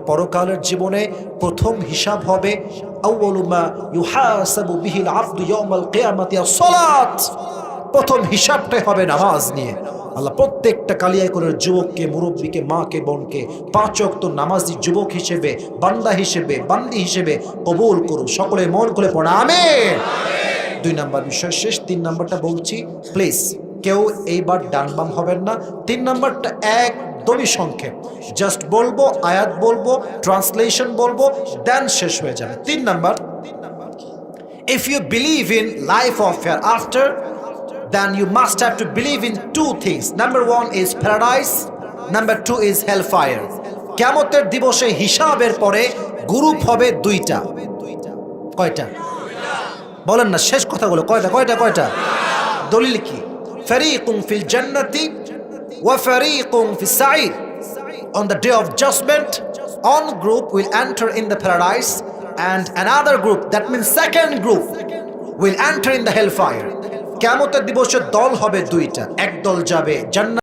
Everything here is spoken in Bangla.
পরকালের জীবনে প্রথম হিসাব হবে আউয়ালু মা ইউহাসাবু বিহিল আবদু ইয়াউমাল কিয়ামাতি আস-সালাত। প্রথম হিসাবটাই হবে নামাজ নিয়ে। আল্লাহ প্রত্যেকটা কালিয়াকৈরের যুবককে, মুরব্বীকে, মাকে, বোনকে 5 ওয়াক্ত নামাজি যুবক হিসেবে, বান্দা হিসেবে, বান্দি হিসেবে কবুল করুন। সকলে মন খুলে পড়া আমিন। 2 নাম্বার বিষয় শেষ। 3 নাম্বারটা বলছি, প্লিজ কেউ এইবার ডান বাম হবেন না। 3 নাম্বারটা একদমই সংক্ষেপ, জাস্ট বলবো, আয়াত বলবো, ট্রান্সলেশন বলবো, দেন শেষ হয়ে যাবে। 3 number, if you believe in life of hereafter, then you must have to believe in 2 things. Number 1 is paradise, number 2 is hellfire. কিয়ামতের দিবসে হিসাবের পরে গ্রুপ হবে 2টা। কয়টা? বলেন না, শেষ কথাগুলো কয়টা? দলিল কি? ফারিকুম ফিল জান্নাতি ওয়া ফারিকুম ফিস সাঈর। On the day of judgment, one group will enter in the paradise and another group, that means second group, will enter in the hellfire. কিয়ামতের দিবসে দল হবে 2টা। এক দল যাবে জান্নাত।